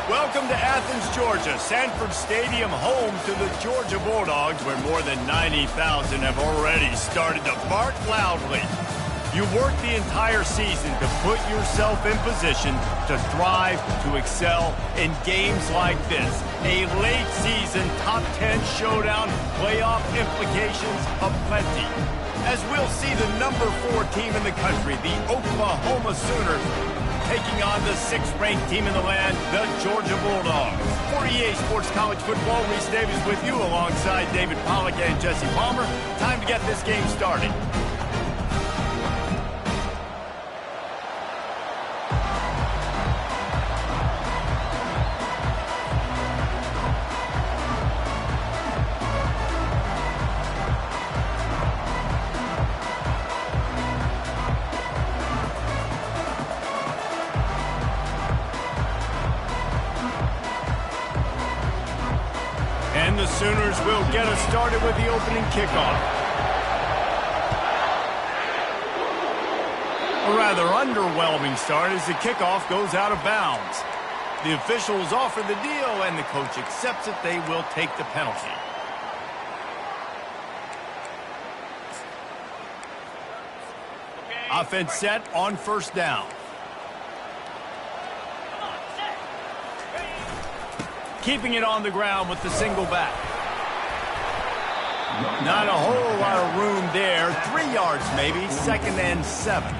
Welcome to Athens, Georgia, Sanford Stadium, home to the Georgia Bulldogs, where more than 90,000 have already started to bark loudly. You work the entire season to put yourself in position to thrive, to excel in games like this. A late season top 10 showdown, playoff implications aplenty. As we'll see the number 4 team in the country, the Oklahoma Sooners, taking on the 6th-ranked team in the land, the Georgia Bulldogs. For EA Sports College Football, Reese Davis with you alongside David Pollack and Jesse Palmer. Time to get this game started. And the Sooners will get us started with the opening kickoff. A rather underwhelming start as the kickoff goes out of bounds. The officials offer the deal, and the coach accepts it. They will take the penalty. Offense set on first down. Keeping it on the ground with the single back. Not a whole lot of room there. 3 yards maybe, 2nd and 7.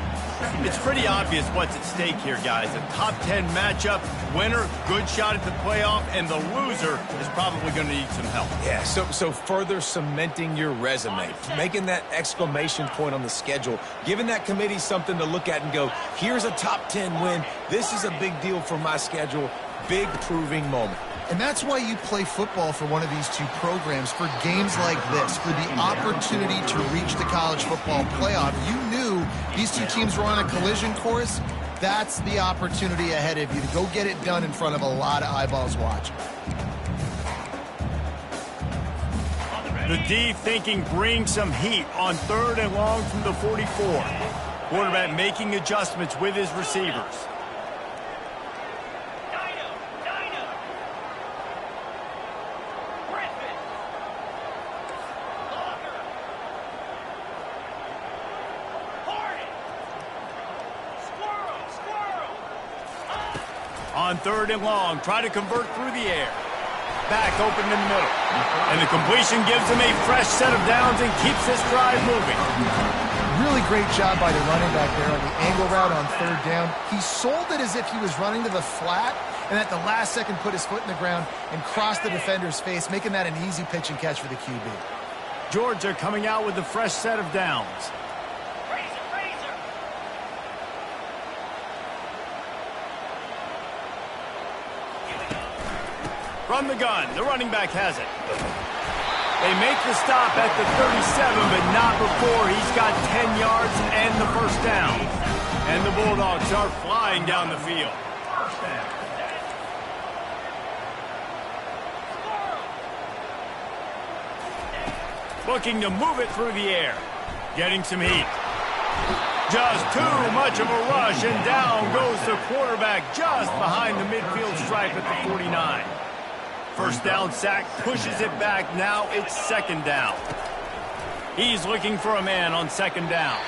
It's pretty obvious what's at stake here, guys. A top 10 matchup, winner, good shot at the playoff, and the loser is probably going to need some help. Yeah, so further cementing your resume, making that exclamation point on the schedule, giving that committee something to look at and go, here's a top 10 win. This is a big deal for my schedule. Big proving moment. And that's why you play football for one of these two programs, for games like this, for the opportunity to reach the college football playoff. You knew these two teams were on a collision course. That's the opportunity ahead of you to go get it done in front of a lot of eyeballs watching. The D thinking bring some heat on 3rd and long from the 44. Quarterback making adjustments with his receivers. On 3rd and long, try to convert through the air. Back open in the middle. And the completion gives him a fresh set of downs and keeps this drive moving. Really great job by the running back there on the angle route on 3rd down. He sold it as if he was running to the flat, and at the last second put his foot in the ground and crossed the defender's face, making that an easy pitch and catch for the QB. Georgia coming out with a fresh set of downs. From the gun, the running back has it. They make the stop at the 37, but not before he's got 10 yards and the first down. And the Bulldogs are flying down the field. Looking to move it through the air. Getting some heat. Just too much of a rush, and down goes the quarterback just behind the midfield stripe at the 49. First down sack, pushes it back. Now it's 2nd down. He's looking for a man on 2nd down.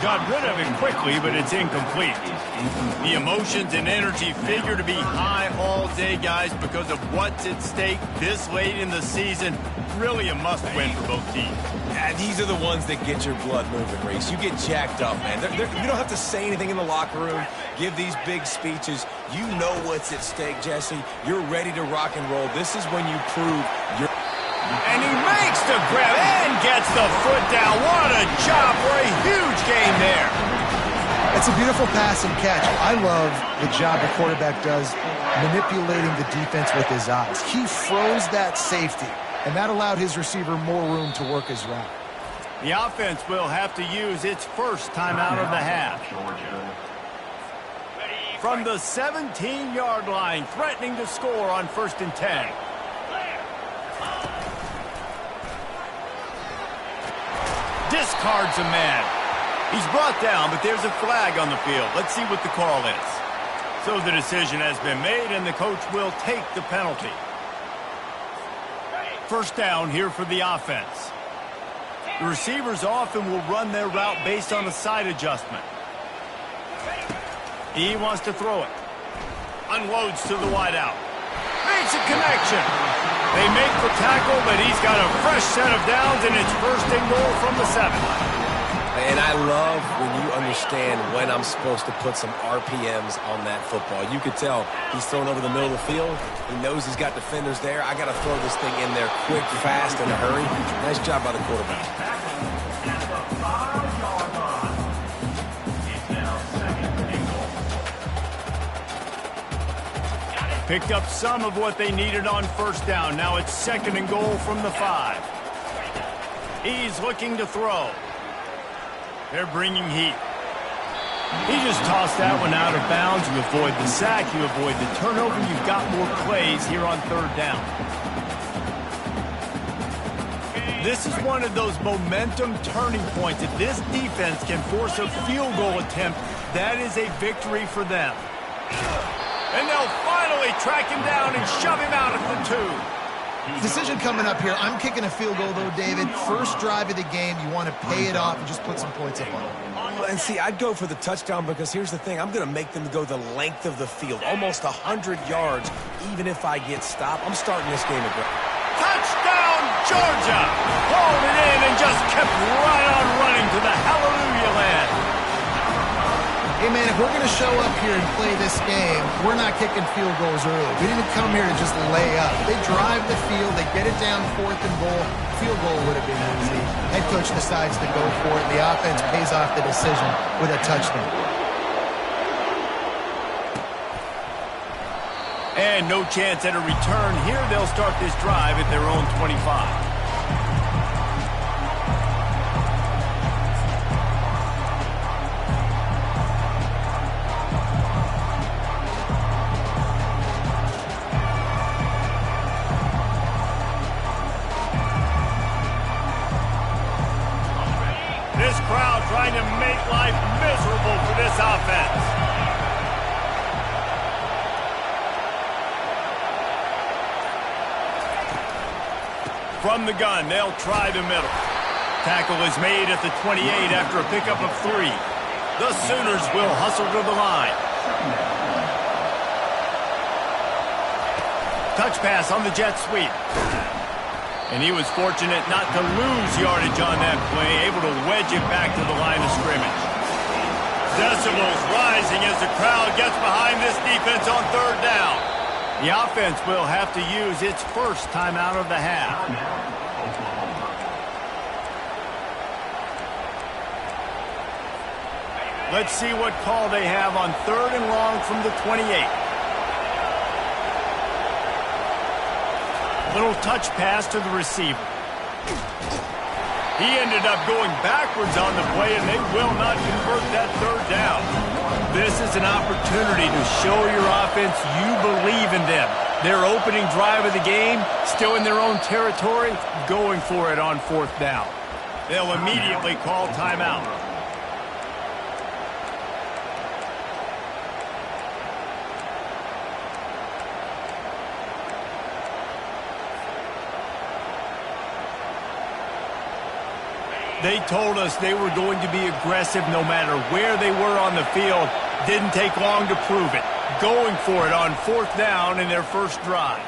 Got rid of it quickly, but it's incomplete. The emotions and energy figure to be high all day, guys, because of what's at stake this late in the season. Really a must-win for both teams. Yeah, these are the ones that get your blood moving, Reese. You get jacked up, man. You don't have to say anything in the locker room, give these big speeches. You know what's at stake, Jesse. You're ready to rock and roll. This is when you prove you're... And he makes the grab and gets the foot down. What a job for a huge gain there. It's a beautiful pass and catch. I love the job the quarterback does manipulating the defense with his eyes. He froze that safety, and that allowed his receiver more room to work his route. The offense will have to use its first timeout of the half. From the 17-yard line, threatening to score on 1st and 10. Discards a man. He's brought down, but there's a flag on the field. Let's see what the call is. So the decision has been made, and the coach will take the penalty. First down here for the offense. The receivers often will run their route based on a side adjustment. He wants to throw it. Unloads to the wideout. Makes a connection. They make the tackle, but he's got a fresh set of downs, and it's first and goal from the 7. And I love when you understand when I'm supposed to put some RPMs on that football. You could tell he's thrown over the middle of the field. He knows he's got defenders there. I got to throw this thing in there quick, fast, in a hurry. Nice job by the quarterback. Picked up some of what they needed on first down. Now it's second and goal from the 5. He's looking to throw. They're bringing heat. He just tossed that one out of bounds. You avoid the sack. You avoid the turnover. You've got more plays here on third down. This is one of those momentum turning points. If this defense can force a field goal attempt, that is a victory for them. And they'll finally track him down and shove him out at the 2. Decision coming up here. I'm kicking a field goal, though, David. First drive of the game, you want to pay it off and just put some points up on it. And see, I'd go for the touchdown because here's the thing. I'm going to make them go the length of the field, almost 100 yards, even if I get stopped. I'm starting this game aggressive. Touchdown, Georgia! Hauled it in and just kept right on running to the hallelujah land. Hey, man, if we're going to show up here and play this game, we're not kicking field goals early. We didn't come here to just lay up. They drive the field. They get it down fourth and goal. Field goal would have been easy. Head coach decides to go for it. The offense pays off the decision with a touchdown. And no chance at a return here. They'll start this drive at their own 25. This crowd trying to make life miserable for this offense. From the gun, they'll try the middle. Tackle is made at the 28 after a pickup of 3. The Sooners will hustle to the line. Touch pass on the jet sweep. And he was fortunate not to lose yardage on that play, able to wedge it back to the line of scrimmage. Decibels rising as the crowd gets behind this defense on third down. The offense will have to use its first timeout of the half. Let's see what call they have on third and long from the 28. Little touch pass to the receiver. He ended up going backwards on the play, and they will not convert that third down. This is an opportunity to show your offense you believe in them. Their opening drive of the game, still in their own territory, going for it on fourth down. They'll immediately call timeout. They told us they were going to be aggressive no matter where they were on the field. Didn't take long to prove it. Going for it on fourth down in their first drive.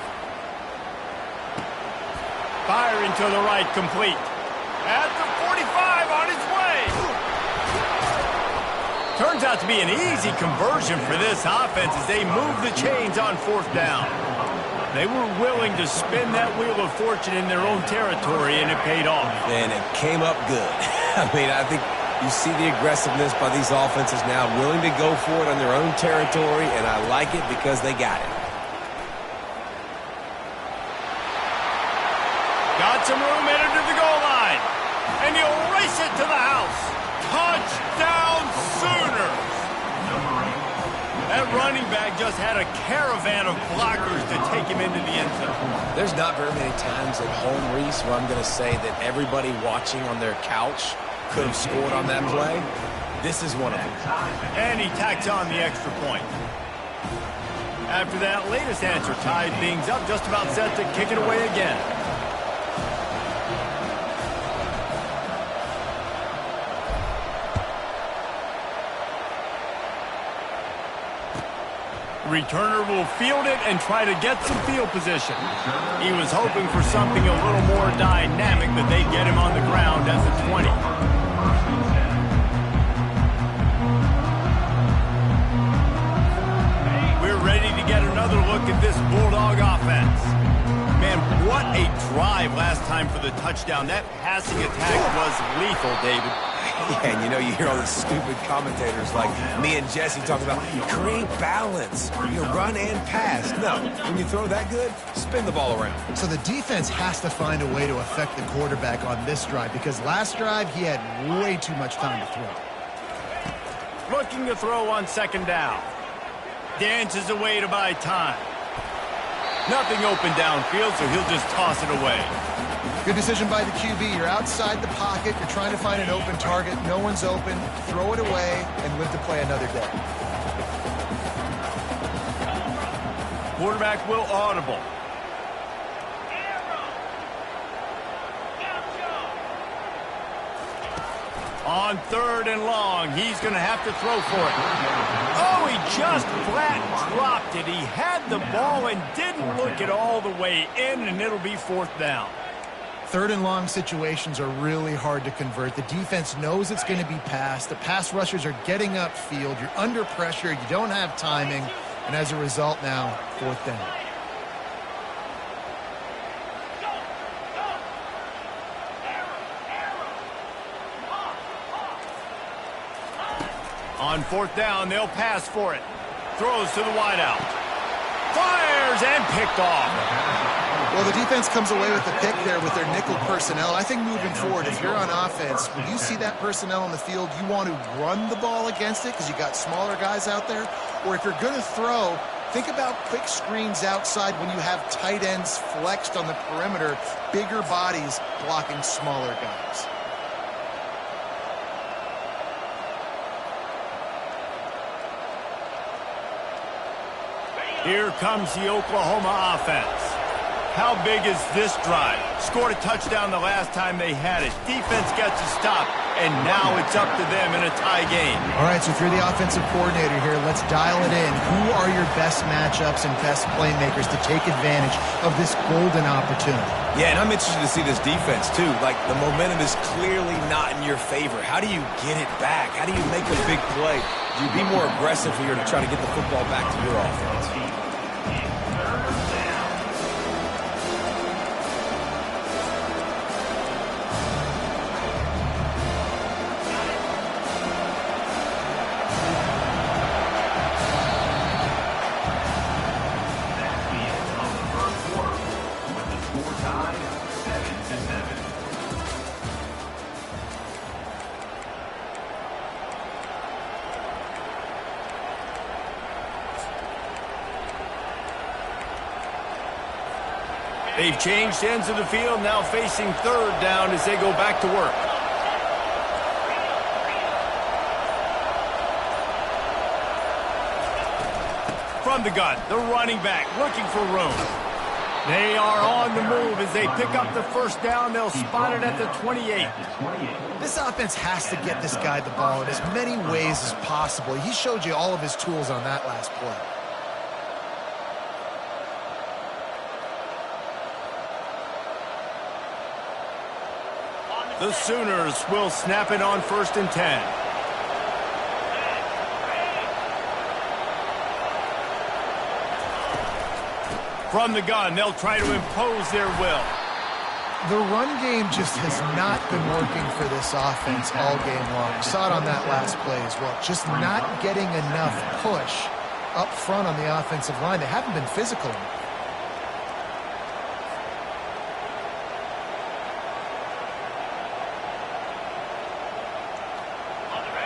Firing to the right, complete. At the 45, on its way. Turns out to be an easy conversion for this offense as they move the chains on fourth down. They were willing to spin that wheel of fortune in their own territory, and it paid off. And it came up good. I mean, I think you see the aggressiveness by these offenses now, willing to go for it on their own territory, and I like it because they got it. Got some room headed to the goal line, and he'll race it to the house. Touchdown, Sooners! That running back just had a caravan of blockers to take him into the end zone. There's not very many times at home, Reese, where I'm going to say that everybody watching on their couch could have scored on that play. This is one of them. And he tacks on the extra point. After that latest answer tied things up, just about set to kick it away again. Returner will field it and try to get some field position. He was hoping for something a little more dynamic, but they get him on the ground at the 20. We're ready to get another look at this Bulldog offense. Man, what a drive last time for the touchdown. That passing attack was lethal, David. Yeah, and you know, you hear all these stupid commentators like me and Jesse talk about create balance, run and pass. No, when you throw that good, spin the ball around. So the defense has to find a way to affect the quarterback on this drive because last drive he had way too much time to throw. Looking to throw on second down. Dances away to buy time. Nothing open downfield, so he'll just toss it away. Good decision by the QB. You're outside the pocket. You're trying to find an open target. No one's open. Throw it away and live to play another day. Quarterback will audible. On third and long, he's going to have to throw for it. Oh, he just flat dropped it. He had the ball and didn't look it all the way in, and it'll be fourth down. Third and long situations are really hard to convert. The defense knows it's going to be passed. The pass rushers are getting upfield. You're under pressure. You don't have timing. And as a result now, fourth down. On fourth down, they'll pass for it. Throws to the wideout. Fires and picked off. Well, the defense comes away with the pick there with their nickel personnel. I think moving forward, if you're on offense, when you see that personnel on the field, you want to run the ball against it because you got smaller guys out there. Or if you're going to throw, think about quick screens outside when you have tight ends flexed on the perimeter, bigger bodies blocking smaller guys. Here comes the Oklahoma offense. How big is this drive? Scored a touchdown the last time they had it. Defense gets a stop, and now it's up to them in a tie game. All right, so if you're the offensive coordinator here, let's dial it in. Who are your best matchups and best playmakers to take advantage of this golden opportunity? Yeah, and I'm interested to see this defense, too. Like, the momentum is clearly not in your favor. How do you get it back? How do you make a big play? Do you be more aggressive here to try to get the football back to your offense? They've changed ends of the field, now facing third down as they go back to work. From the gun, the running back looking for room. They are on the move as they pick up the first down. They'll spot it at the 28. This offense has to get this guy the ball in as many ways as possible. He showed you all of his tools on that last play. The Sooners will snap it on 1st and 10. From the gun, they'll try to impose their will. The run game just has not been working for this offense all game long. We saw it on that last play as well. Just not getting enough push up front on the offensive line. They haven't been physical enough.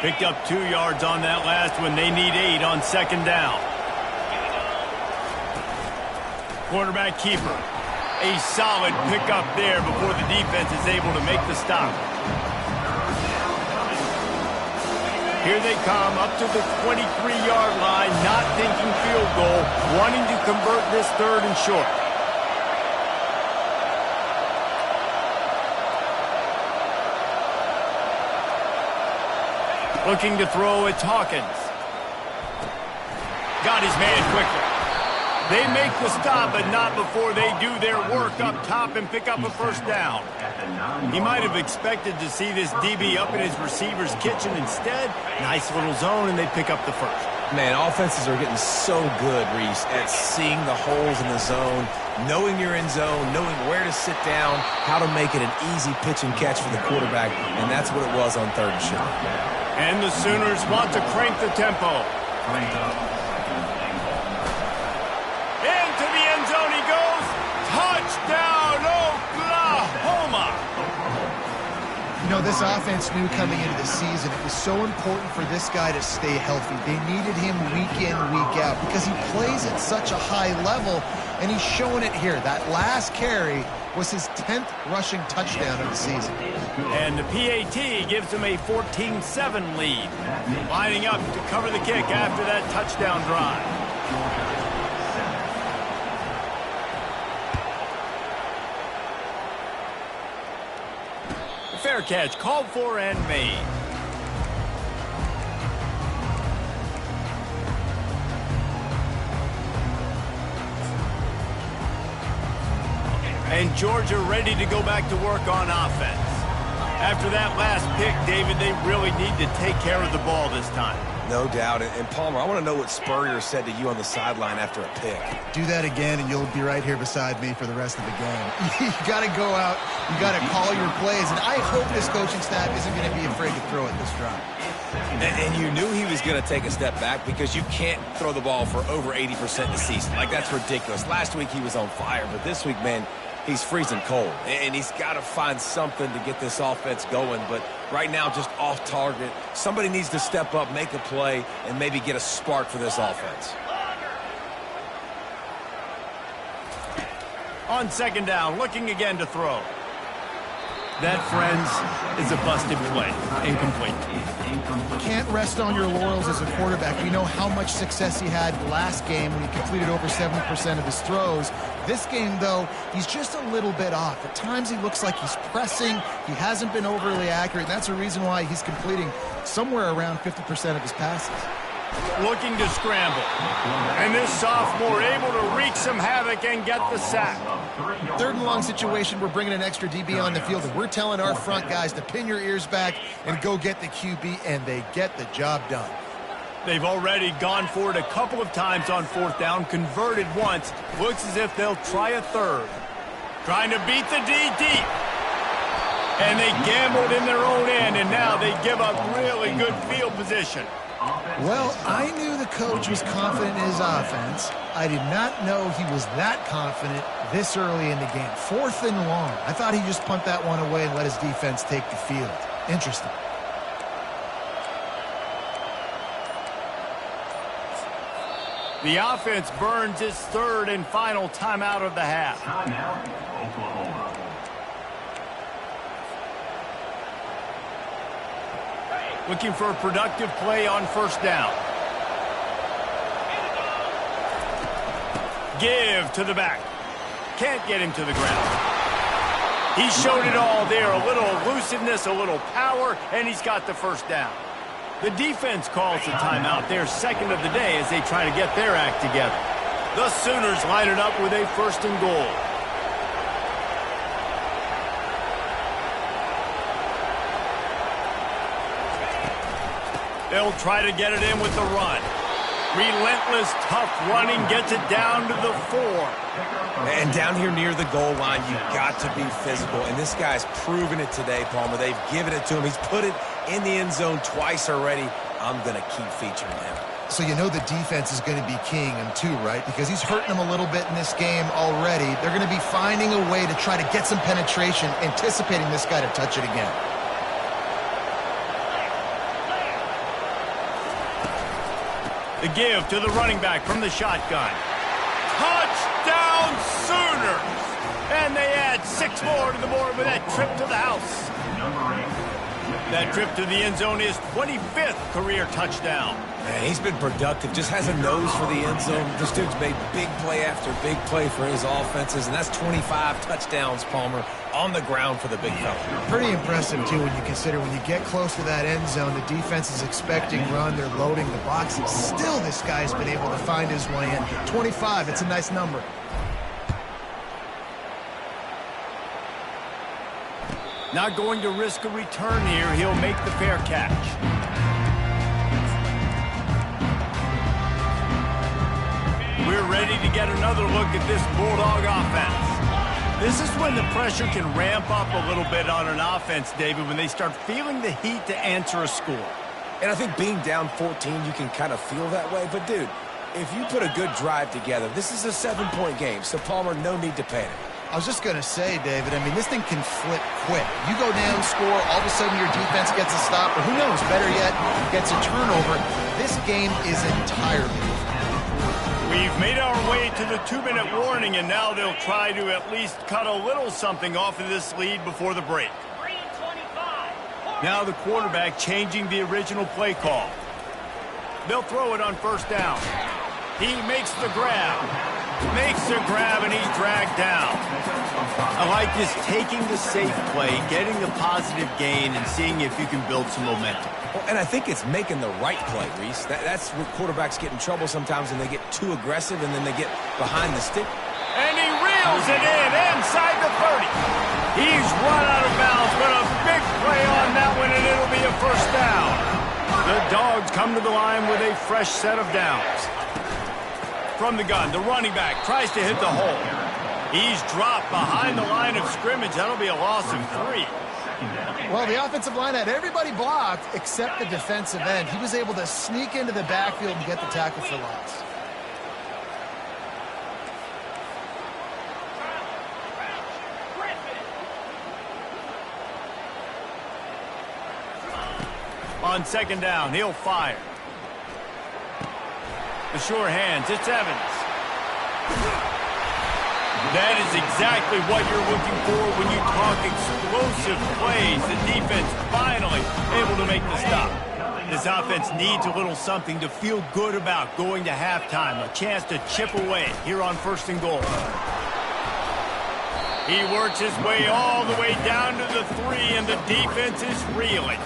Picked up 2 yards on that last one. They need 8 on second down. Quarterback keeper. A solid pickup there before the defense is able to make the stop. Here they come up to the 23-yard line, not thinking field goal, wanting to convert this 3rd and short. Looking to throw, it's Hawkins. Got his man quickly. They make the stop, but not before they do their work up top and pick up a 1st down. He might have expected to see this DB up in his receiver's kitchen. Instead, nice little zone, and they pick up the 1st. Man, offenses are getting so good, Reese, at seeing the holes in the zone, knowing you're in zone, knowing where to sit down, how to make it an easy pitch and catch for the quarterback, and that's what it was on 3rd and short. And the Sooners want to crank the tempo. Into the end zone he goes. Touchdown, Oklahoma! You know, this offense knew coming into the season it was so important for this guy to stay healthy. They needed him week in, week out because he plays at such a high level, and he's showing it here. That last carry was his 10th rushing touchdown of the season. And the PAT gives him a 14-7 lead. Lining up to cover the kick after that touchdown drive. Fair catch called for and made. And Georgia ready to go back to work on offense. After that last pick, David, they really need to take care of the ball this time. No doubt. And Palmer, I want to know what Spurrier said to you on the sideline after a pick. Do that again, and you'll be right here beside me for the rest of the game. You got to go out. You got to call your plays. And I hope this coaching staff isn't going to be afraid to throw it this drive. And you knew he was going to take a step back because you can't throw the ball for over 80% this season. Like, that's ridiculous. Last week he was on fire, but this week, man, he's freezing cold, and he's got to find something to get this offense going. But right now, just off target. Somebody needs to step up, make a play, and maybe get a spark for this offense. On 2nd down, looking again to throw. That, friends, is a busted play. Incomplete. Can't rest on your laurels as a quarterback. We know how much success he had last game when he completed over 70% of his throws. This game, though, he's just a little bit off. At times he looks like he's pressing. He hasn't been overly accurate. That's a reason why he's completing somewhere around 50% of his passes. Looking to scramble. And this sophomore able to wreak some havoc and get the sack. 3rd and long situation, we're bringing an extra DB on the field, and we're telling our front guys to pin your ears back and go get the QB, and they get the job done. They've already gone for it a couple of times on 4th down, converted once. Looks as if they'll try a 3rd. Trying to beat the D deep. And they gambled in their own end, and now they give up really good field position. Well, I knew the coach was confident in his offense. I did not know he was that confident this early in the game. 4th and long. I thought he'd just punt that one away and let his defense take the field. Interesting. The offense burns its 3rd and final timeout of the half. Timeout, Oklahoma. Looking for a productive play on 1st down. Give to the back. Can't get him to the ground. He showed it all there. A little elusiveness, a little power, and he's got the 1st down. The defense calls the timeout, their 2nd of the day, as they try to get their act together. The Sooners line it up with a 1st and goal. They'll try to get it in with the run. Relentless, tough running gets it down to the 4. And down here near the goal line, you've got to be physical. And this guy's proven it today, Palmer. They've given it to him. He's put it in the end zone twice already. I'm going to keep featuring him. So you know the defense is going to be keying him too, right? Because he's hurting them a little bit in this game already. They're going to be finding a way to try to get some penetration, anticipating this guy to touch it again. The give to the running back from the shotgun. Touchdown Sooners! And they add 6 more to the board with that trip to the house. Number 8. That trip to the end zone is 25th career touchdown. Man, he's been productive, just has a nose for the end zone. This dude's made big play after big play for his offenses, and that's 25 touchdowns, Palmer, on the ground for the big fella. Pretty impressive, too, when you consider when you get close to that end zone, the defense is expecting run, they're loading the box, and still this guy's been able to find his way in. 25, it's a nice number. Not going to risk a return here. He'll make the fair catch. We're ready to get another look at this Bulldog offense. This is when the pressure can ramp up a little bit on an offense, David, when they start feeling the heat to answer a score. And I think being down 14, you can kind of feel that way. But, dude, if you put a good drive together, this is a 7-point game, so, Palmer, no need to panic. I was just going to say, David, I mean, this thing can flip quick. You go down, score, all of a sudden your defense gets a stop, or who knows, better yet, gets a turnover. This game is entirely different. We've made our way to the 2-minute warning, and now they'll try to at least cut a little something off of this lead before the break. Now the quarterback changing the original play call. They'll throw it on first down. He makes the grab. Makes the grab, and he's dragged down. I like this, taking the safe play, getting the positive gain, and seeing if you can build some momentum. Well, and I think it's making the right play, Reese. That's where quarterbacks get in trouble sometimes, and they get too aggressive, and then they get behind the stick. And he reels it in inside the 30. He's run out of bounds, but a big play on that one, and it'll be a first down. The Dogs come to the line with a fresh set of downs. From the gun, the running back tries to hit the hole. He's dropped behind the line of scrimmage. That'll be a loss of 3. Well, the offensive line had everybody blocked except the defensive end. He was able to sneak into the backfield and get the tackle for loss. On second down, he'll fire. The sure hands, it's Evans. That is exactly what you're looking for when you talk explosive plays. The defense finally able to make the stop. This offense needs a little something to feel good about going to halftime. A chance to chip away here on first and goal. He works his way all the way down to the 3, and the defense is reeling.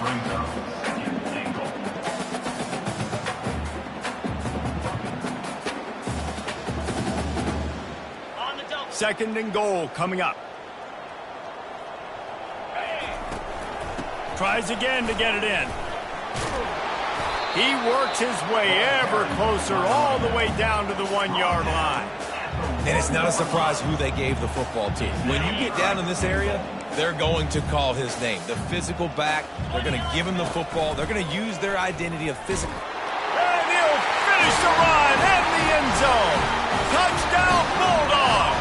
Second and goal coming up. Tries again to get it in. He works his way ever closer all the way down to the 1-yard line. And it's not a surprise who they gave the football team. When you get down in this area, they're going to call his name. The physical back, they're going to give him the football. They're going to use their identity of physical. And he'll finish the run in the end zone. Touchdown, Bulldogs.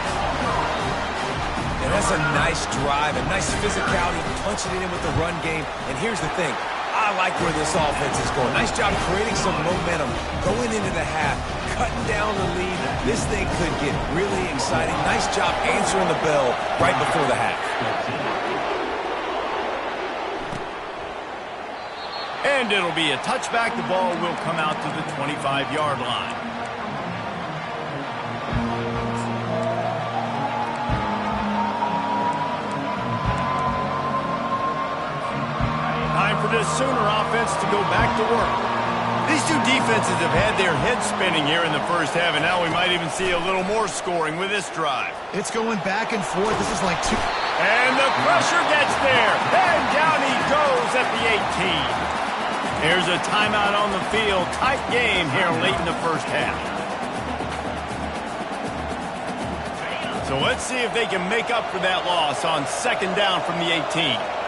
And that's a nice drive, a nice physicality, punching it in with the run game. And here's the thing. I like where this offense is going. Nice job creating some momentum going into the half, cutting down the lead. This thing could get really exciting. Nice job answering the bell right before the half. And it'll be a touchback. The ball will come out to the 25-yard line. For this Sooner offense to go back to work. These two defenses have had their heads spinning here in the first half, and now we might even see a little more scoring with this drive. It's going back and forth. This is like 2. And the pressure gets there. And down he goes at the 18. Here's a timeout on the field. Tight game here late in the first half. So let's see if they can make up for that loss on second down from the 18.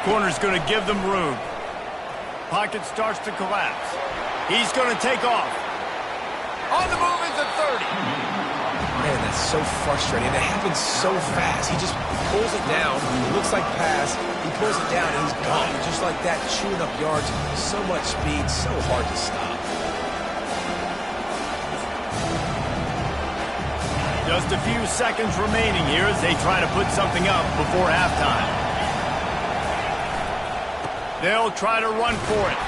Corner's going to give them room. Pocket starts to collapse. He's going to take off. On the move is the 30. Man, that's so frustrating. It happens so fast. He just pulls it down. It looks like pass. He pulls it down, and he's gone. Just like that, chewing up yards. So much speed, so hard to stop. Just a few seconds remaining here as they try to put something up before halftime. They'll try to run for it.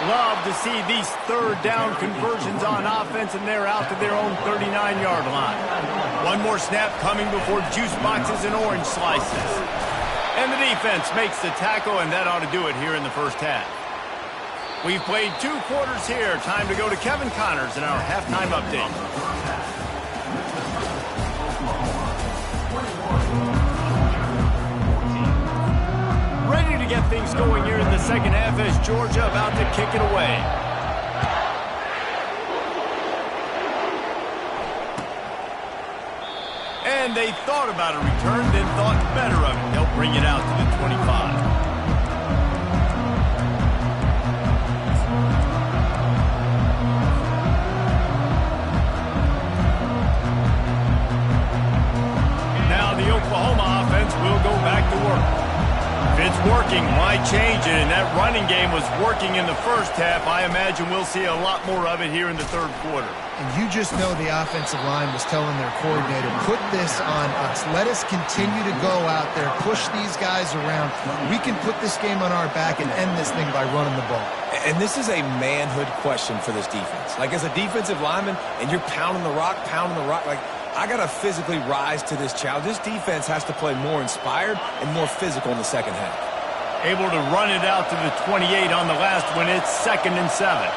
Love to see these third down conversions on offense, and they're out to their own 39-yard line. One more snap coming before juice boxes and orange slices. And the defense makes the tackle, and that ought to do it here in the first half. We've played 2 quarters here. Time to go to Kevin Connors in our halftime update. Ready to get things going here in the second half as Georgia about to kick it away. And they thought about a return, then thought better of it. They'll bring it out to the 25. The Oklahoma offense will go back to work. If it's working, why change it? And that running game was working in the first half. I imagine we'll see a lot more of it here in the third quarter. And you just know the offensive line was telling their coordinator, put this on us. Let us continue to go out there, push these guys around. We can put this game on our back and end this thing by running the ball. And this is a manhood question for this defense. Like, as a defensive lineman, and you're pounding the rock, like, I got to physically rise to this challenge. This defense has to play more inspired and more physical in the second half. Able to run it out to the 28 on the last one. It's 2nd and 7.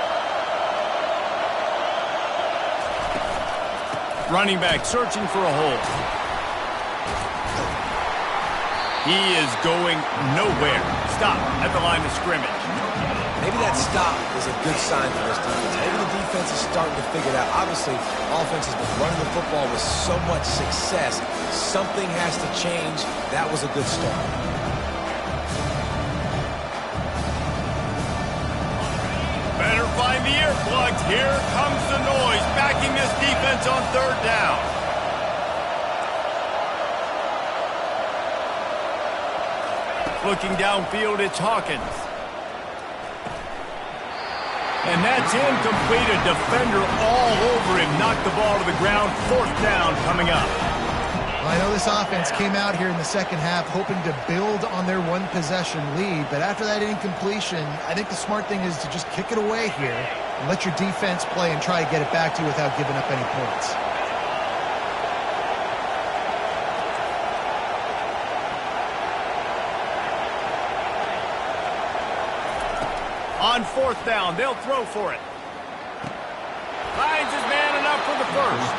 Running back searching for a hole. He is going nowhere. Stop at the line of scrimmage. Maybe that stop is a good sign for this defense. Maybe the defense is starting to figure it out. Obviously, offense has been running the football with so much success. Something has to change. That was a good start. Better find the earplugs. Here comes the noise, backing this defense on 3rd down. Looking downfield, it's Hawkins. And that's incomplete. A defender all over him. Knocked the ball to the ground. 4th down coming up. Well, I know this offense came out here in the second half hoping to build on their one-possession lead, but after that incompletion, I think the smart thing is to just kick it away here and let your defense play and try to get it back to you without giving up any points. On 4th down, they'll throw for it. Finds his man enough for the first.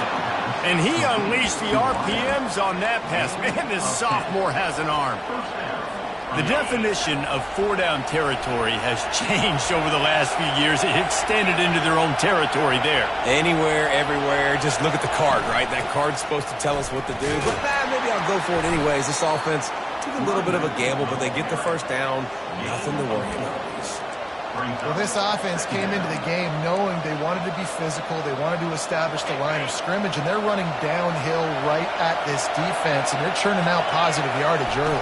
And he unleashed the RPMs on that pass. Man, this sophomore has an arm. The definition of 4-down territory has changed over the last few years. It extended into their own territory there. Anywhere, everywhere, just look at the card, right? That card's supposed to tell us what to do. But maybe I'll go for it anyways. This offense took a little bit of a gamble, but they get the first down. Nothing to worry about. Well, this offense came into the game knowing they wanted to be physical, they wanted to establish the line of scrimmage, and they're running downhill right at this defense, and they're churning out positive yardage early.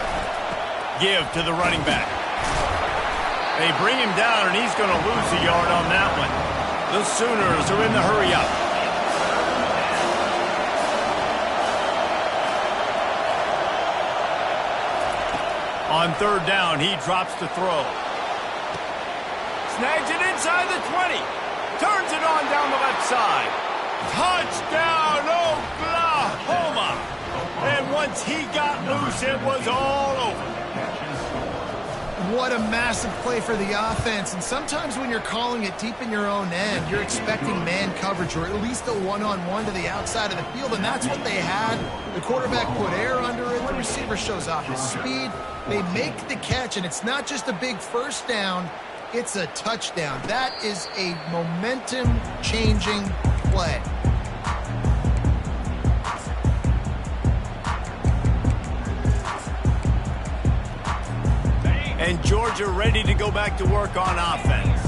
Give to the running back. They bring him down, and he's going to lose a yard on that one. The Sooners are in the hurry-up. On 3rd down, he drops to throw. Snags it inside the 20. Turns it on down the left side. Touchdown, Oklahoma! And once he got loose, it was all over. What a massive play for the offense. And sometimes when you're calling it deep in your own end, you're expecting man coverage or at least a one-on-one to the outside of the field, and that's what they had. The quarterback put air under it. The receiver shows off his speed. They make the catch, and it's not just a big first down. It's a touchdown. That is a momentum-changing play. And Georgia ready to go back to work on offense.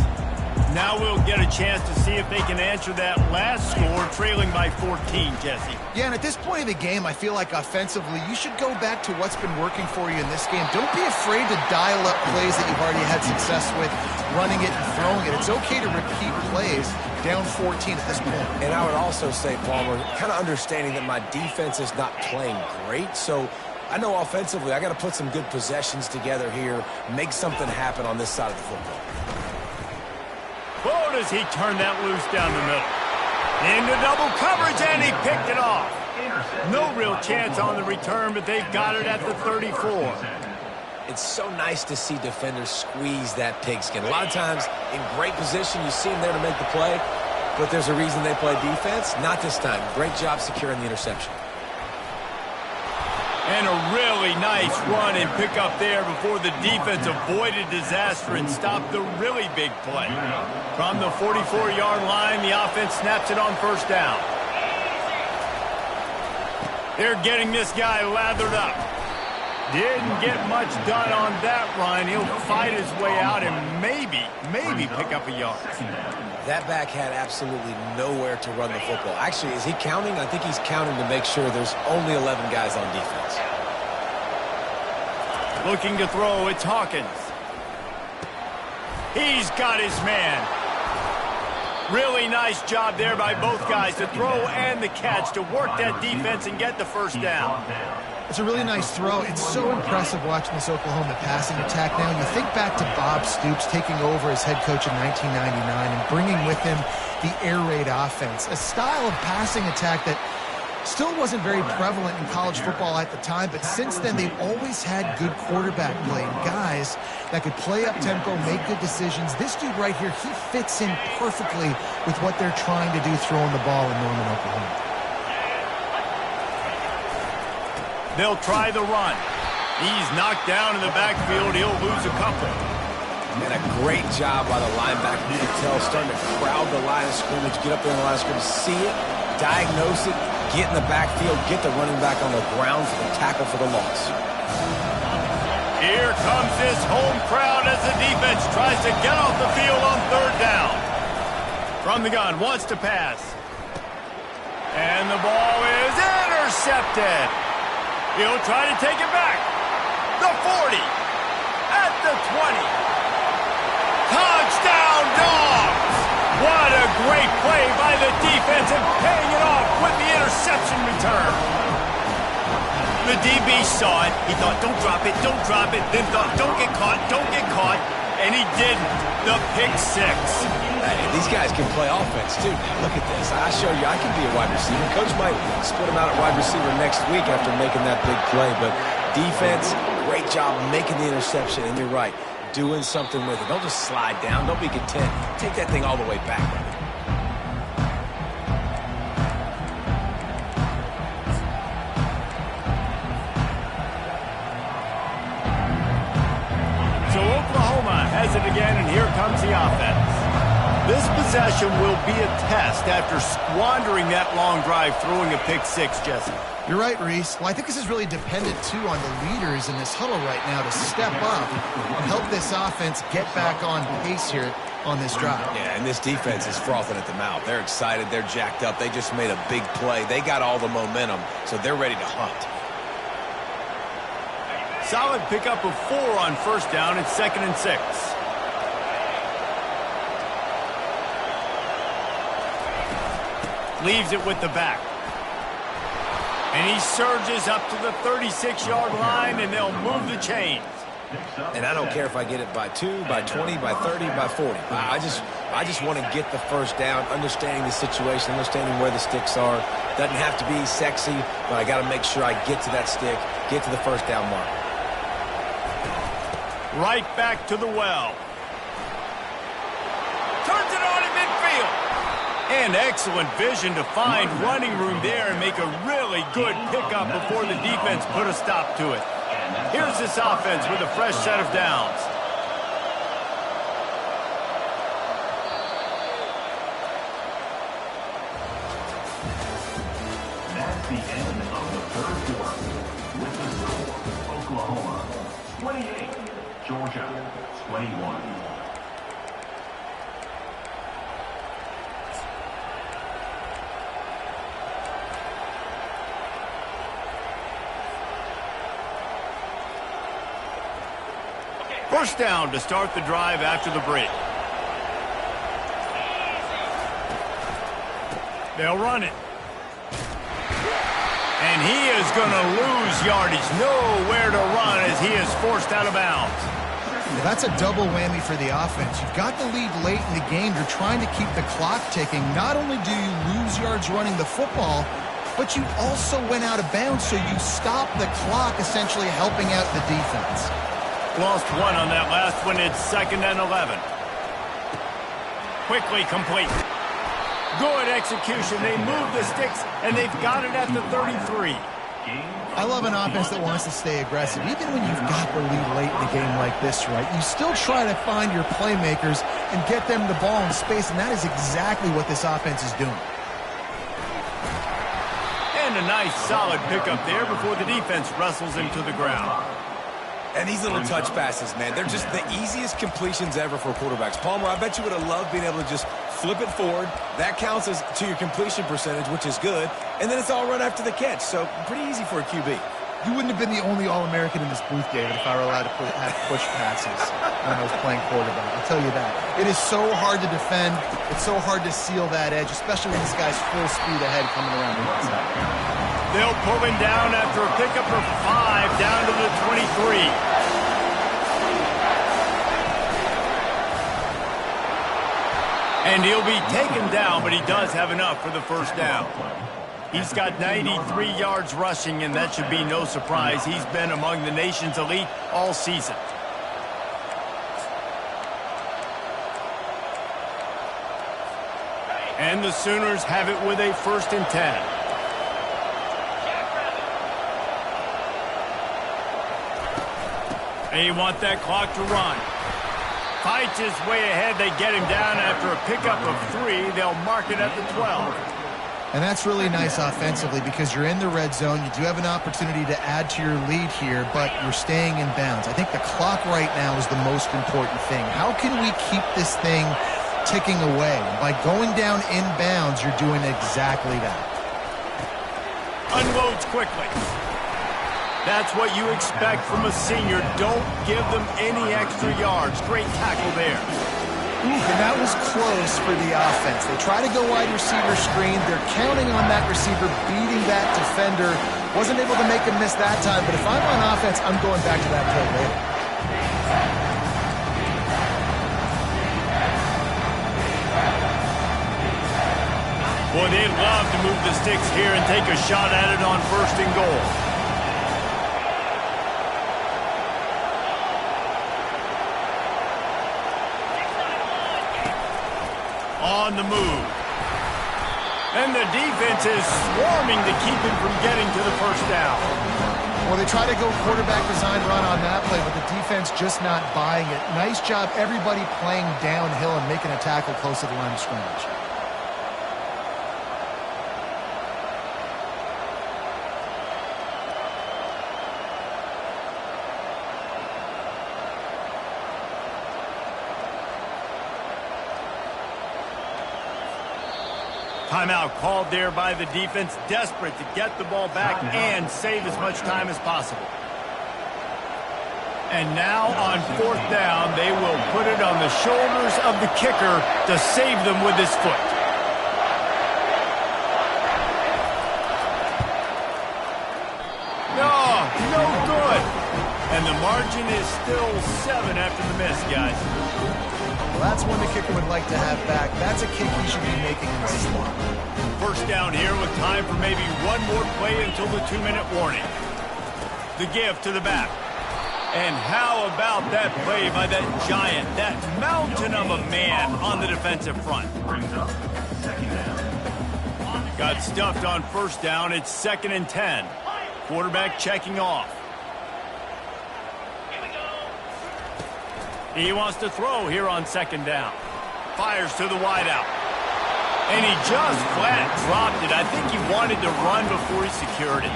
Now we'll get a chance to see if they can answer that last score, trailing by 14, Jesse. Yeah, and at this point in the game, I feel like offensively, you should go back to what's been working for you in this game. Don't be afraid to dial up plays that you've already had success with, running it and throwing it. It's okay to repeat plays down 14 at this point. And I would also say, Palmer, kind of understanding that my defense is not playing great, so I know offensively I got to put some good possessions together here, make something happen on this side of the football. Oh, does he turn that loose down the middle. Into double coverage, and he picked it off. No real chance on the return, but they've got it at the 34. It's so nice to see defenders squeeze that pigskin. A lot of times, in great position, you see them there to make the play, but there's a reason they play defense. Not this time. Great job securing the interception. And a really nice run and pick up there before the defense avoided disaster and stopped the really big play. From the 44-yard line, the offense snaps it on first down. They're getting this guy lathered up. Didn't get much done on that run. He'll fight his way out and maybe pick up a yard. That back had absolutely nowhere to run the football. Actually, is he counting? I think he's counting to make sure there's only 11 guys on defense. Looking to throw, it's Hawkins. He's got his man. Really nice job there by both guys to throw and the catch to work that defense and get the first down. It's a really nice throw. It's so impressive watching this Oklahoma passing attack now. You think back to Bob Stoops taking over as head coach in 1999 and bringing with him the air raid offense, a style of passing attack that still wasn't very prevalent in college football at the time, but since then they've always had good quarterback play and guys that could play up tempo, make good decisions. This dude right here, he fits in perfectly with what they're trying to do throwing the ball in Norman, Oklahoma. They'll try the run. He's knocked down in the backfield. He'll lose a couple. And a great job by the linebacker. You can tell starting to crowd the line of scrimmage, get up there in the line of scrimmage, see it, diagnose it, get in the backfield, get the running back on the ground for the tackle for the loss. Here comes this home crowd as the defense tries to get off the field on third down. From the gun, wants to pass. And the ball is intercepted. He'll try to take it back. The 40. At the 20. Touchdown, Dogs! What a great play by the defense and paying it off with the interception return. The DB saw it. He thought, don't drop it, don't drop it. Then thought, don't get caught, don't get caught. And he didn't. The pick six. Hey, these guys can play offense, too. Now, look at this. I show you I can be a wide receiver. Coach might split him out at wide receiver next week after making that big play. But defense, great job making the interception. And you're right, doing something with it. Don't just slide down. Don't be content. Take that thing all the way back. So Oklahoma has it again, and here comes the offense. This possession will be a test after squandering that long drive, throwing a pick six, Jesse. You're right, Reese. Well, I think this is really dependent, too, on the leaders in this huddle right now to step up and help this offense get back on pace here on this drive. Yeah, and this defense is frothing at the mouth. They're excited. They're jacked up. They just made a big play. They got all the momentum, so they're ready to hunt. Solid pickup of 4 on first down. It's 2nd and 6. Leaves it with the back. And he surges up to the 36-yard line, and they'll move the chains. And I don't care if I get it by 2, by 20, by 30, by 40. I just want to get the first down, understanding the situation, understanding where the sticks are. Doesn't have to be sexy, but I got to make sure I get to that stick, get to the first down mark. Right back to the well. Turns it on in midfield. And excellent vision to find running room there and make a really good pickup before the defense put a stop to it. Here's this offense with a fresh set of downs. That's the end of the third quarter. With the score, Oklahoma 28, Georgia 21. First down to start the drive after the break. They'll run it. And he is going to lose yardage. Nowhere to run as he is forced out of bounds. Well, that's a double whammy for the offense. You've got the lead late in the game. You're trying to keep the clock ticking. Not only do you lose yards running the football, but you also went out of bounds, so you stop the clock, essentially helping out the defense. Lost one on that last one. It's 2nd and 11. Quickly complete. Good execution. They move the sticks, and they've got it at the 33. I love an offense that wants to stay aggressive. Even when you've got the lead late in the game like this, right, you still try to find your playmakers and get them the ball in space, and that is exactly what this offense is doing. And a nice, solid pickup there before the defense wrestles him to the ground. And these little touch passes, man, they're just the easiest completions ever for quarterbacks. Palmer, I bet you would have loved being able to just flip it forward. That counts as to your completion percentage, which is good. And then it's all run after the catch, so pretty easy for a QB. You wouldn't have been the only All-American in this booth, David, if I were allowed to have push passes when I was playing quarterback. I'll tell you that. It is so hard to defend. It's so hard to seal that edge, especially when this guy's full speed ahead coming around the outside. They'll pull him down after a pickup of 5 down to the 23. And he'll be taken down, but he does have enough for the first down. He's got 93 yards rushing, and that should be no surprise. He's been among the nation's elite all season. And the Sooners have it with a 1st and 10. They want that clock to run. Fights his way ahead. They get him down after a pickup of 3. They'll mark it at the 12. And that's really nice offensively because you're in the red zone. You do have an opportunity to add to your lead here, but you're staying in bounds. I think the clock right now is the most important thing. How can we keep this thing ticking away? By going down in bounds, you're doing exactly that. Unloads quickly. That's what you expect from a senior. Don't give them any extra yards. Great tackle there. And that was close for the offense. They try to go wide receiver screen. They're counting on that receiver beating that defender. Wasn't able to make him miss that time, but if I'm on offense, I'm going back to that play later. Boy, they'd love to move the sticks here and take a shot at it on 1st and goal. On the move. And the defense is swarming to keep him from getting to the first down. Well, they try to go quarterback design run on that play, but the defense just not buying it. Nice job, everybody playing downhill and making a tackle close to the line of scrimmage. Timeout called there by the defense, desperate to get the ball back and save as much time as possible. And now on 4th down, they will put it on the shoulders of the kicker to save them with his foot. No good. And the margin is still 7 after the miss, guys. Well, that's one the kicker would like to have back. That's a kick he should be making in the slot. First down here with time for maybe one more play until the 2-minute warning. The give to the back. And how about that play by that giant, that mountain of a man on the defensive front? Got stuffed on 1st down. It's 2nd and 10. Quarterback checking off. He wants to throw here on 2nd down. Fires to the wideout. And he just flat dropped it. I think he wanted to run before he secured it.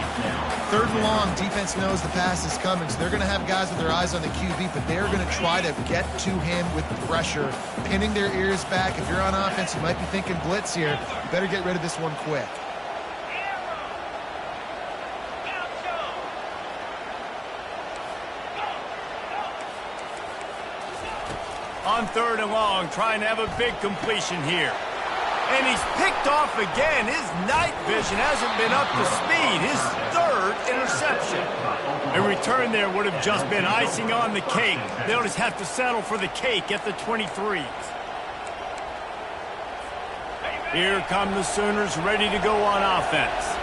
3rd and long, defense knows the pass is coming, so they're going to have guys with their eyes on the QB, but they're going to try to get to him with pressure, pinning their ears back. If you're on offense, you might be thinking blitz here. You better get rid of this one quick. On 3rd and long, trying to have a big completion here. And he's picked off again. His night vision hasn't been up to speed. His 3rd interception. A return there would have just been icing on the cake. They'll just have to settle for the cake at the 23. Here come the Sooners ready to go on offense.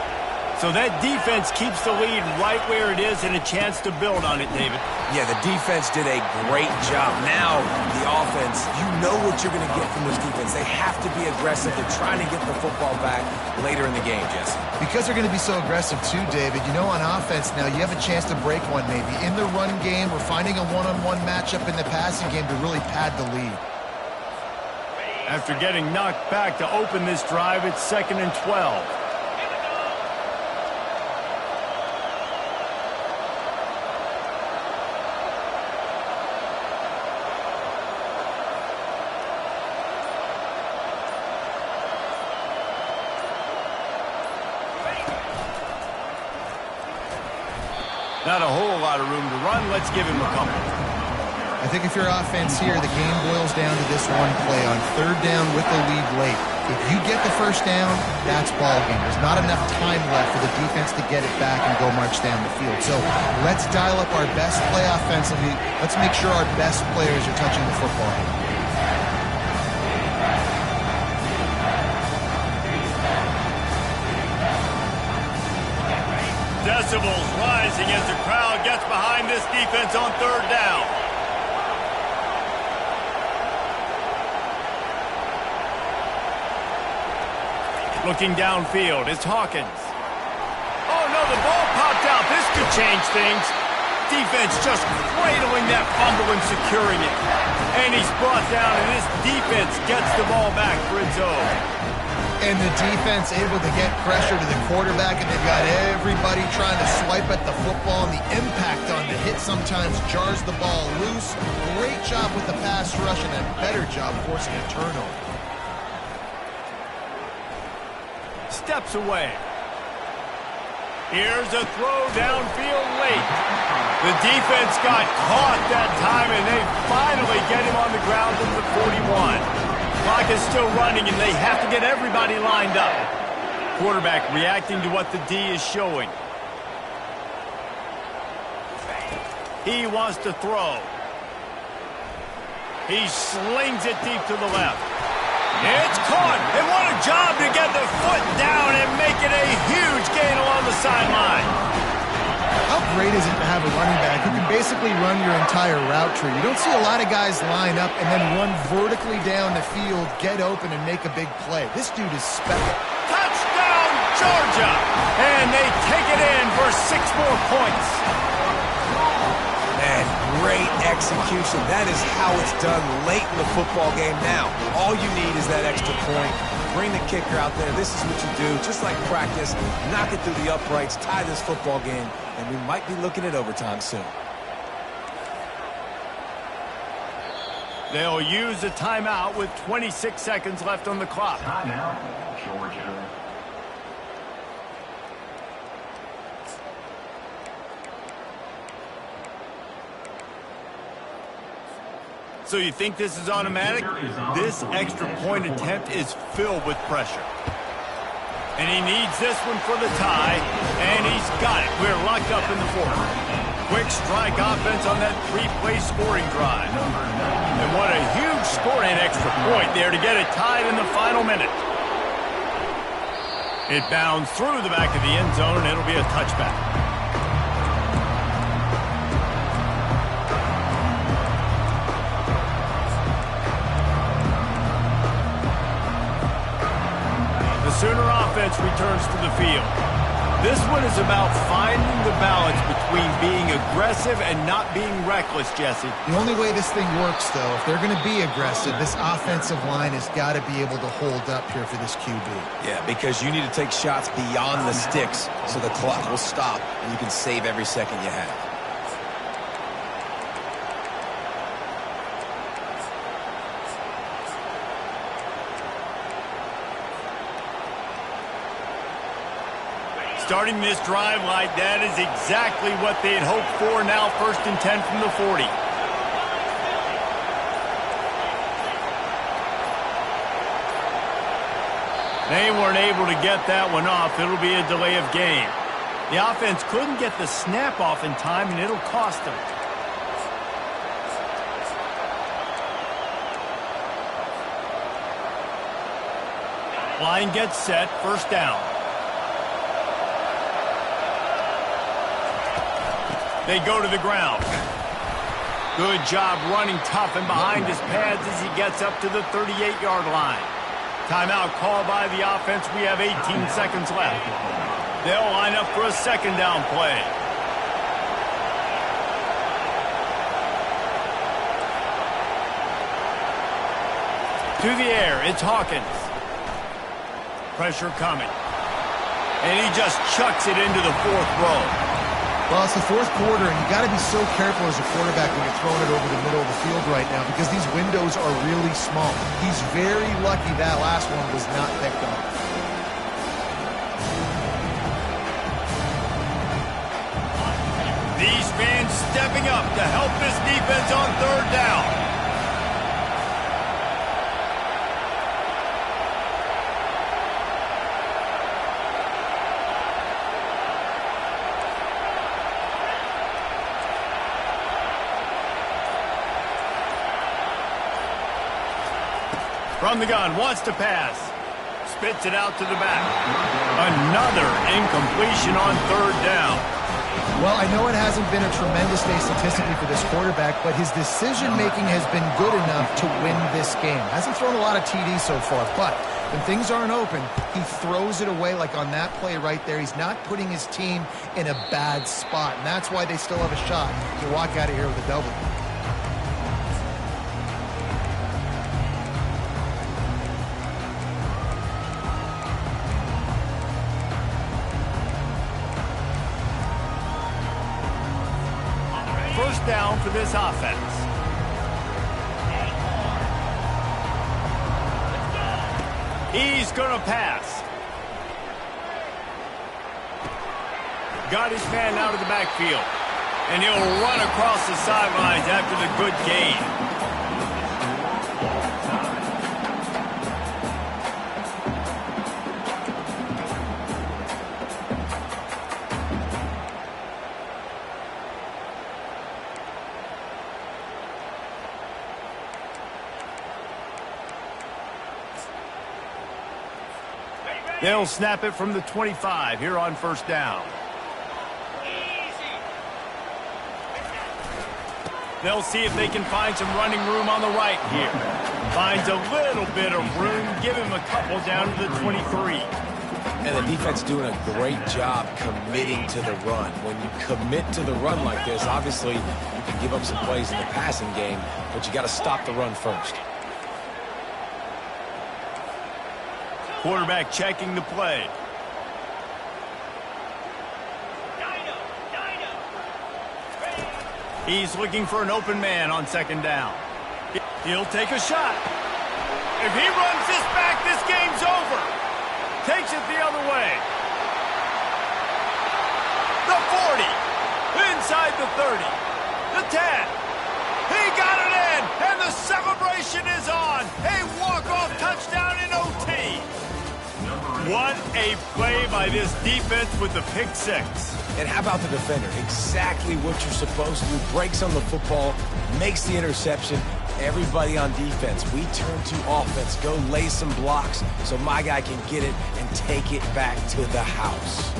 So that defense keeps the lead right where it is and a chance to build on it, David. Yeah, the defense did a great job. Now, the offense, you know what you're going to get from this defense. They have to be aggressive. They're trying to get the football back later in the game, Jesse. Because they're going to be so aggressive too, David, you know, on offense now, you have a chance to break one maybe. In the run game or finding a one-on-one matchup in the passing game to really pad the lead. After getting knocked back to open this drive, it's 2nd and 12. Not a whole lot of room to run. Let's give him a couple. I think if you're offense here, the game boils down to this one play on 3rd down with the lead late. If you get the 1st down, that's ball game. There's not enough time left for the defense to get it back and go march down the field. So let's dial up our best play offensively. Let's make sure our best players are touching the football. Decibels rising as the crowd gets behind this defense on 3rd down. Looking downfield, it's Hawkins. Oh, no, the ball popped out. This could change things. Defense just cradling that fumble and securing it. And he's brought down, and this defense gets the ball back for its own. And the defense able to get pressure to the quarterback, and they've got everybody trying to swipe at the football, and the impact on the hit sometimes jars the ball loose. Great job with the pass rush, and a better job forcing a turnover. Steps away. Here's a throw downfield late. The defense got caught that time, and they finally get him on the ground at the 41. Clock is still running, and they have to get everybody lined up. Quarterback reacting to what the D is showing. He wants to throw. He slings it deep to the left. It's caught, and what a job to get the foot down and make it a huge gain along the sideline. How great is it to have a running back who can basically run your entire route tree? You don't see a lot of guys line up and then run vertically down the field, get open, and make a big play. This dude is special. Touchdown, Georgia! And they take it in for 6 more points. Man, great execution. That is how it's done late in the football game now. All you need is that extra point. Bring the kicker out there. This is what you do. Just like practice, knock it through the uprights, tie this football game, and we might be looking at overtime soon. They'll use a timeout with 26 seconds left on the clock. Timeout, Georgia. So you think this is automatic? This extra point attempt is filled with pressure. And he needs this one for the tie, and he's got it. We're locked up in the 4th. Quick strike offense on that 3-play scoring drive. And what a huge score and extra point there to get it tied in the final minute. It bounds through the back of the end zone, and it'll be a touchback. Sooner offense returns to the field. This one is about finding the balance between being aggressive and not being reckless, Jesse. The only way this thing works, though, if they're going to be aggressive, this offensive line has got to be able to hold up here for this QB. Yeah, because you need to take shots beyond the sticks so the clock will stop and you can save every second you have. Starting this drive like that is exactly what they had hoped for. Now 1st and 10 from the 40. They weren't able to get that one off. It'll be a delay of game. The offense couldn't get the snap off in time, and it'll cost them. Line gets set, first down. They go to the ground. Good job running tough and behind his pads as he gets up to the 38-yard line. Timeout called by the offense. We have 18 seconds left. They'll line up for a second down play. To the air, it's Hawkins. Pressure coming. And he just chucks it into the fourth row. Well, it's the fourth quarter, and you got to be so careful as a quarterback when you're throwing it over the middle of the field right now because these windows are really small. He's very lucky that last one was not picked off. These fans stepping up to help this defense on third down. From the gun, wants to pass. Spits it out to the back. Another incompletion on third down. Well, I know it hasn't been a tremendous day statistically for this quarterback, but his decision-making has been good enough to win this game. Hasn't thrown a lot of TDs so far, but when things aren't open, he throws it away like on that play right there. He's not putting his team in a bad spot, and that's why they still have a shot to walk out of here with a double. First down for this offense. He's going to pass. Got his man out of the backfield. And he'll run across the sidelines after the good gain. They'll snap it from the 25 here on first down. They'll see if they can find some running room on the right here. Finds a little bit of room. Give him a couple down to the 23. And the defense doing a great job committing to the run. When you commit to the run like this, obviously you can give up some plays in the passing game, but you got to stop the run first. Quarterback checking the play. He's looking for an open man on second down. He'll take a shot. If he runs this back, this game's over. Takes it the other way. The 40. Inside the 30. The 10. He got it in, and the celebration is on. A walk-off touchdown in OT. What a play by this defense with the pick six. And how about the defender? Exactly what you're supposed to do. Breaks on the football, makes the interception. Everybody on defense, we turn to offense. Go lay some blocks so my guy can get it and take it back to the house.